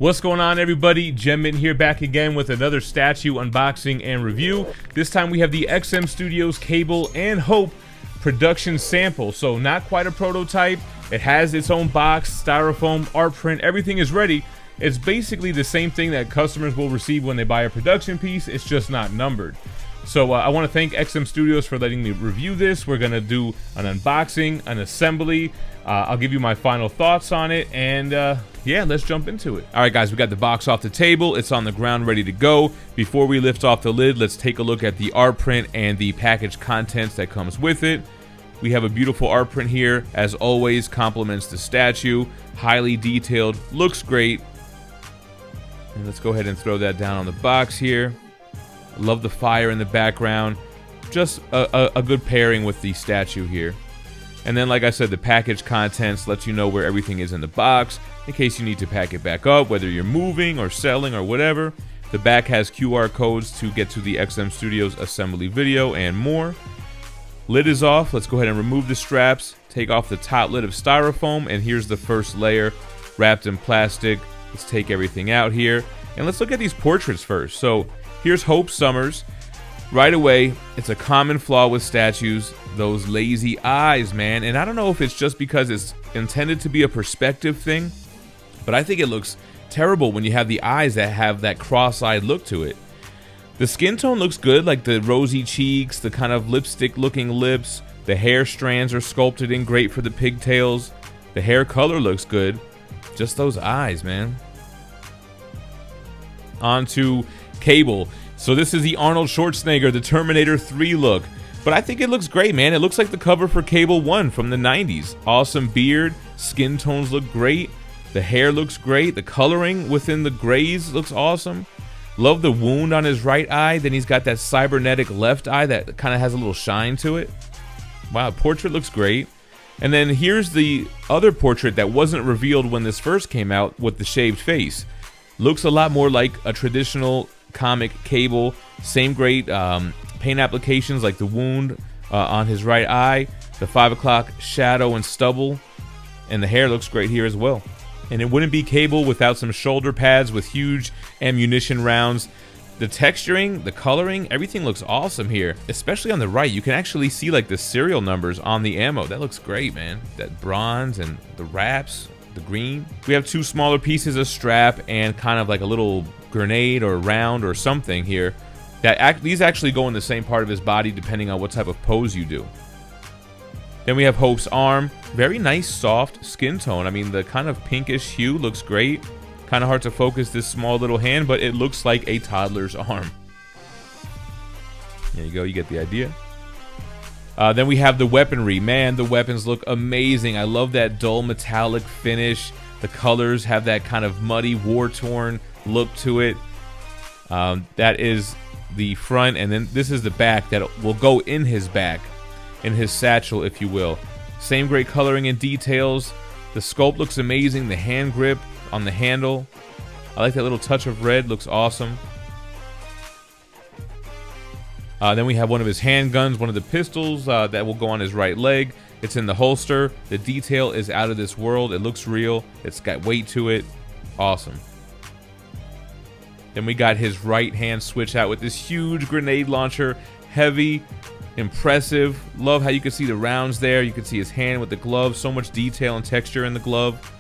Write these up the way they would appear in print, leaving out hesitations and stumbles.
What's going on, everybody? GemMint here, back again with another statue unboxing and review. This time we have the XM Studios Cable and Hope production sample. So not quite a prototype. It has its own box, styrofoam, art print, everything is ready. It's basically the same thing that customers will receive when they buy a production piece. It's just not numbered. So I want to thank XM Studios for letting me review this. We're going to do an unboxing, an assembly. I'll give you my final thoughts on it, and yeah, let's jump into it. All right, guys, we got the box off the table. It's on the ground, ready to go. Before we lift off the lid, let's take a look at the art print and the package contents that comes with it. We have a beautiful art print here. As always, complements the statue. Highly detailed, looks great. And let's go ahead and throw that down on the box here. Love the fire in the background. Just a good pairing with the statue here. And then, like I said, the package contents lets you know where everything is in the box in case you need to pack it back up, whether you're moving or selling or whatever. The back has QR codes to get to the XM Studios assembly video and more. Lid is off. Let's go ahead and remove the straps. Take off the top lid of styrofoam, and here's the first layer wrapped in plastic. Let's take everything out here, and let's look at these portraits first. So here's Hope Summers. Right away, it's a common flaw with statues, those lazy eyes, man. And I don't know if it's just because it's intended to be a perspective thing, but I think it looks terrible when you have the eyes that have that cross-eyed look to it. The skin tone looks good, like the rosy cheeks, the kind of lipstick-looking lips. The hair strands are sculpted in great for the pigtails. The hair color looks good. Just those eyes, man. On to Cable. So this is the Arnold Schwarzenegger, the Terminator 3 look. But I think it looks great, man. It looks like the cover for Cable 1 from the 90s. Awesome beard. Skin tones look great. The hair looks great. The coloring within the grays looks awesome. Love the wound on his right eye. Then he's got that cybernetic left eye that kind of has a little shine to it. Wow, portrait looks great. And then here's the other portrait that wasn't revealed when this first came out with the shaved face. Looks a lot more like a traditional comic Cable. Same great paint applications like the wound on his right eye, the 5 o'clock shadow and stubble, and the hair looks great here as well. And it wouldn't be Cable without some shoulder pads with huge ammunition rounds. The texturing, the coloring, everything looks awesome here, especially on the right. You can actually see like the serial numbers on the ammo. That looks great, man. That bronze and the wraps, the green. We have two smaller pieces of strap and kind of like a little grenade or round or something here. These actually go in the same part of his body depending on what type of pose you do. Then we have Hope's arm. Very nice soft skin tone. I mean, the kind of pinkish hue looks great. Kind of hard to focus this small little hand, but it looks like a toddler's arm. There you go, you get the idea. Then we have the weaponry. Man, the weapons look amazing. I love that dull metallic finish. The colors have that kind of muddy, war-torn look to it. That is the front, and then this is the back that will go in his back, in his satchel, if you will. Same great coloring and details. The sculpt looks amazing. The hand grip on the handle. I like that little touch of red. Looks awesome. Then we have one of his handguns, one of the pistols that will go on his right leg. It's in the holster. The detail is out of this world. It looks real. It's got weight to it. Awesome. Then we got his right hand switch out with this huge grenade launcher. Heavy, impressive. Love how you can see the rounds there. You can see his hand with the glove. So much detail and texture in the glove.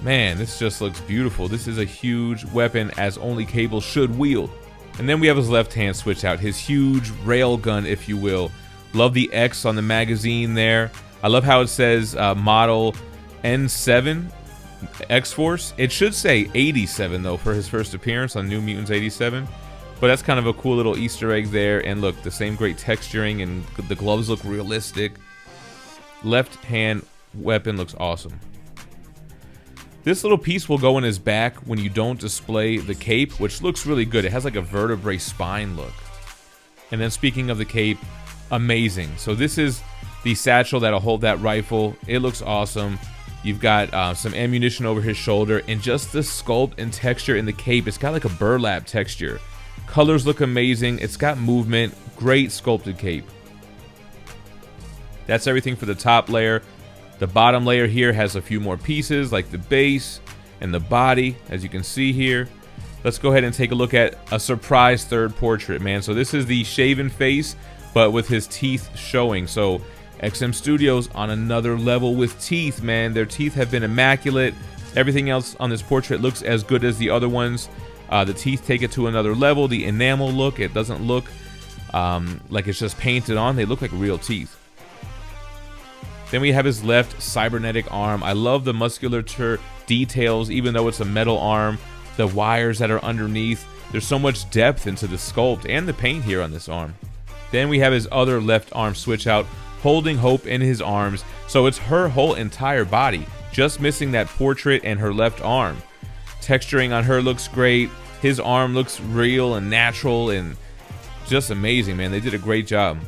Man, this just looks beautiful. This is a huge weapon, as only Cable should wield. And then we have his left hand switch out. His huge rail gun, if you will. Love the X on the magazine there. I love how it says model N7 X-Force. It should say 87 though for his first appearance on New Mutants 87. But that's kind of a cool little Easter egg there. And look, the same great texturing, and the gloves look realistic. Left hand weapon looks awesome. This little piece will go in his back when you don't display the cape, which looks really good. It has like a vertebrae spine look. And then speaking of the cape, amazing. So this is the satchel that'll hold that rifle. It looks awesome. You've got some ammunition over his shoulder, and just the sculpt and texture in the cape. It's got like a burlap texture. Colors look amazing. It's got movement. Great sculpted cape. That's everything for the top layer. The bottom layer here has a few more pieces, like the base. and the body, as you can see here. Let's go ahead and take a look at a surprise third portrait, man. So this is the shaven face, but with his teeth showing. So XM Studios on another level with teeth, man. Their teeth have been immaculate. Everything else on this portrait looks as good as the other ones. The teeth take it to another level. The enamel look, it doesn't look like it's just painted on. They look like real teeth. Then we have his left cybernetic arm. I love the musculature details, even though it's a metal arm. The wires that are underneath. There's so much depth into the sculpt and the paint here on this arm. Then we have his other left arm switch out, holding Hope in his arms. So it's her whole entire body, just missing that portrait and her left arm. Texturing on her looks great. His arm looks real and natural and just amazing, man. They did a great job.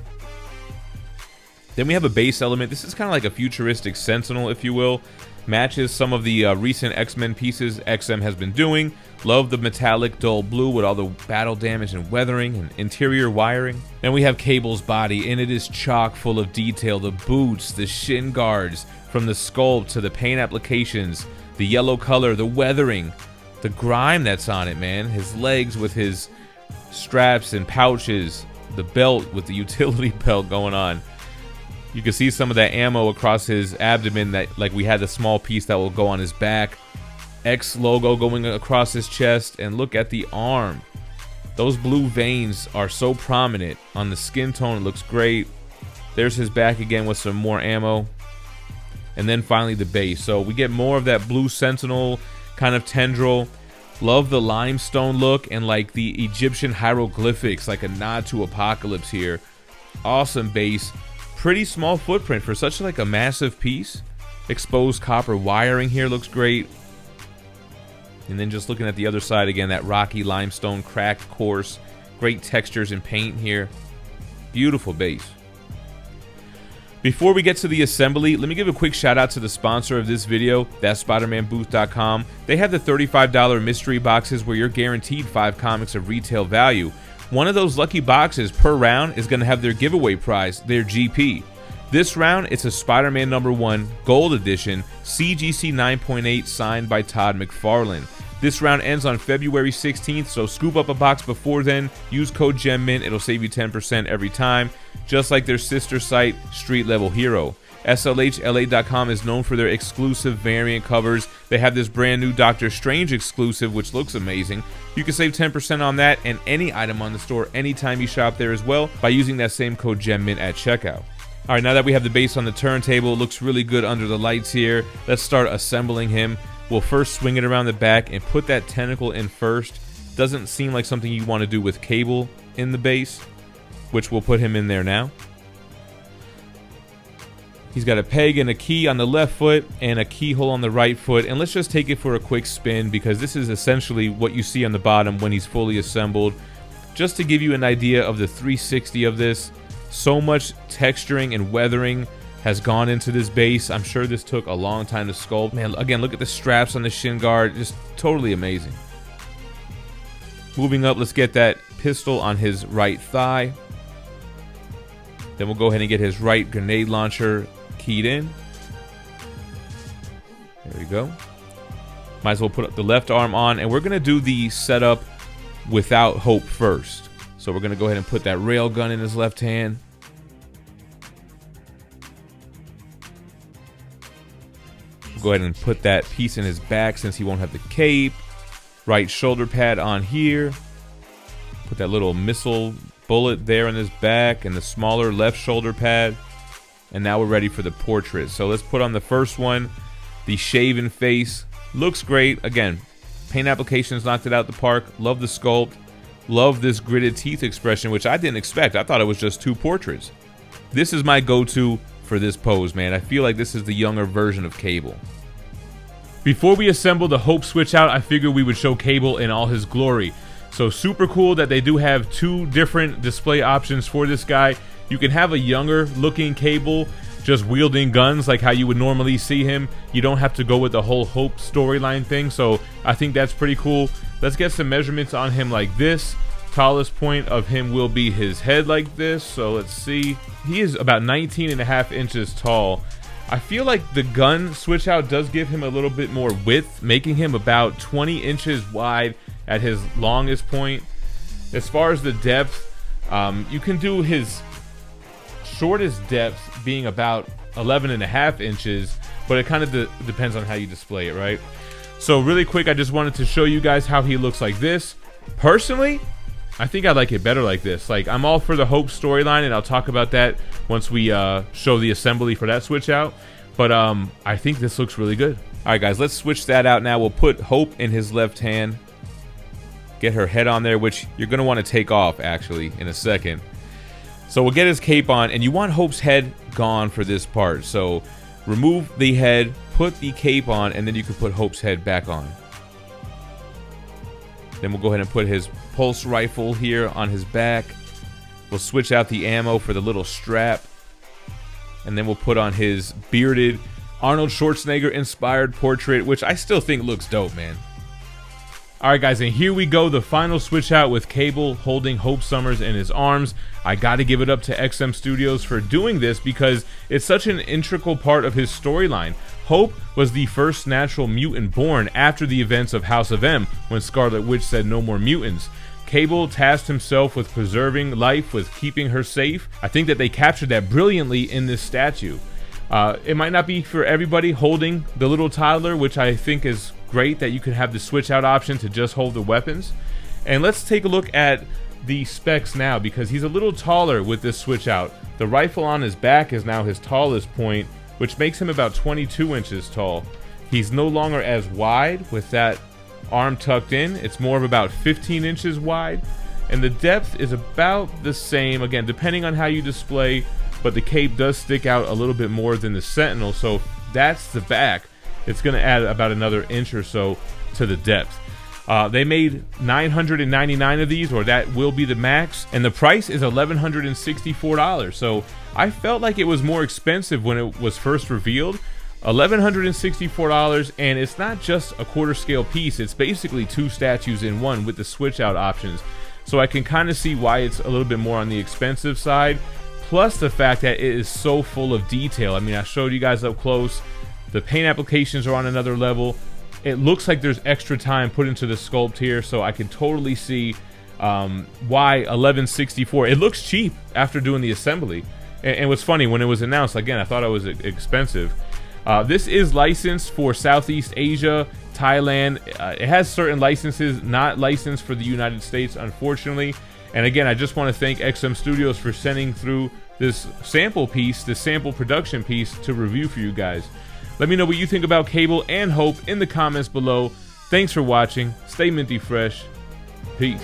Then we have a base element. This is kind of like a futuristic Sentinel, if you will. Matches some of the recent X-Men pieces XM has been doing. Love the metallic dull blue with all the battle damage and weathering and interior wiring. Then we have Cable's body, and it is chock full of detail. The boots, the shin guards, from the sculpt to the paint applications, the yellow color, the weathering, the grime that's on it, man. His legs with his straps and pouches, the belt with the utility belt going on. You can see some of that ammo across his abdomen, that like we had the small piece that will go on his back. X logo going across his chest, and look at the arm. Those blue veins are so prominent on the skin tone. It looks great. There's his back again with some more ammo. And then finally the base. So we get more of that blue Sentinel kind of tendril. Love the limestone look and like the Egyptian hieroglyphics, like a nod to Apocalypse here. Awesome base. Pretty small footprint for such like a massive piece. Exposed copper wiring here looks great. And then just looking at the other side again, that rocky limestone, cracked, coarse. Great textures and paint here. Beautiful base. Before we get to the assembly, let me give a quick shout out to the sponsor of this video, THATSPIDERMANBOOTH.com. They have the $35 mystery boxes where you're guaranteed 5 comics of retail value. One of those lucky boxes per round is going to have their giveaway prize, their GP. This round, it's a Spider-Man #1 Gold Edition CGC 9.8 signed by Todd McFarlane. This round ends on February 16th, so scoop up a box before then. Use code GemMint, it'll save you 10% every time. Just like their sister site, Street Level Hero. SLHLA.com is known for their exclusive variant covers. They have this brand new Doctor Strange exclusive, which looks amazing. You can save 10% on that and any item on the store anytime you shop there as well by using that same code GemMint at checkout. Alright, now that we have the base on the turntable, it looks really good under the lights here. Let's start assembling him. We'll first swing it around the back and put that tentacle in first. Doesn't seem like something you want to do with Cable in the base, which we'll put him in there now. He's got a peg and a key on the left foot and a keyhole on the right foot. And let's just take it for a quick spin because this is essentially what you see on the bottom when he's fully assembled. Just to give you an idea of the 360 of this, so much texturing and weathering has gone into this base. I'm sure this took a long time to sculpt. Man, again, look at the straps on the shin guard. Just totally amazing. Moving up, let's get that pistol on his right thigh. Then we'll go ahead and get his right grenade launcher keyed in. There we go. Might as well put up the left arm on, and we're going to do the setup without Hope first. So we're going to go ahead and put that rail gun in his left hand. We'll go ahead and put that piece in his back since he won't have the cape. Right shoulder pad on here. Put that little missile bullet there in his back and the smaller left shoulder pad. And now we're ready for the portrait. So let's put on the first one. The shaven face. Looks great. Again, paint applications knocked it out the park. Love the sculpt. Love this gritted teeth expression, which I didn't expect. I thought it was just 2 portraits. This is my go-to for this pose, man. I feel like this is the younger version of Cable. Before we assemble the Hope switch out, I figured we would show Cable in all his glory. So super cool that they do have 2 different display options for this guy. You can have a younger looking Cable just wielding guns like how you would normally see him. You don't have to go with the whole Hope storyline thing, so I think that's pretty cool. Let's get some measurements on him like this. Tallest point of him will be his head like this, so let's see. He is about 19.5 inches tall. I feel like the gun switch out does give him a little bit more width, making him about 20 inches wide at his longest point. As far as the depth, you can do his shortest depth being about 11.5 inches, but it kind of depends on how you display it, right? So really quick, I just wanted to show you guys how he looks like this. Personally, I think I like it better like this. Like, I'm all for the Hope storyline, and I'll talk about that once we show the assembly for that switch out. But I think this looks really good. All right, guys, let's switch that out now. We'll put Hope in his left hand. Get her head on there, which you're going to want to take off, actually, in a second. So we'll get his cape on, and you want Hope's head gone for this part. So remove the head, put the cape on, and then you can put Hope's head back on. Then we'll go ahead and put his pulse rifle here on his back. We'll switch out the ammo for the little strap. And then we'll put on his bearded Arnold Schwarzenegger inspired portrait, which I still think looks dope, man. Alright guys, and here we go, the final switch out with Cable holding Hope Summers in his arms. I gotta give it up to XM Studios for doing this because it's such an integral part of his storyline. Hope was the first natural mutant born after the events of House of M, when Scarlet Witch said no more mutants. Cable tasked himself with preserving life, with keeping her safe. I think that they captured that brilliantly in this statue. It might not be for everybody holding the little toddler, which I think is great that you can have the switch out option to just hold the weapons. And let's take a look at the specs now, because he's a little taller with this switch out. The rifle on his back is now his tallest point, which makes him about 22 inches tall. He's no longer as wide with that arm tucked in. It's more of about 15 inches wide, and the depth is about the same, again depending on how you display, but the cape does stick out a little bit more than the Sentinel. So if that's the back, it's going to add about another inch or so to the depth. They made 999 of these, or that will be the max, and the price is $1,164. So I felt like it was more expensive when it was first revealed. $1,164, and it's not just a quarter scale piece, it's basically two statues in one with the switch out options. So I can kind of see why it's a little bit more on the expensive side, plus the fact that it is so full of detail. I mean, I showed you guys up close. The paint applications are on another level. It looks like there's extra time put into the sculpt here, so I can totally see why $1,164. It looks cheap after doing the assembly. And what's funny, when it was announced, again, I thought it was expensive. This is licensed for Southeast Asia, Thailand. It has certain licenses not licensed for the United States, unfortunately. And again, I just want to thank XM Studios for sending through this sample piece, this sample production piece to review for you guys. Let me know what you think about Cable and Hope in the comments below. Thanks for watching. Stay minty fresh. Peace.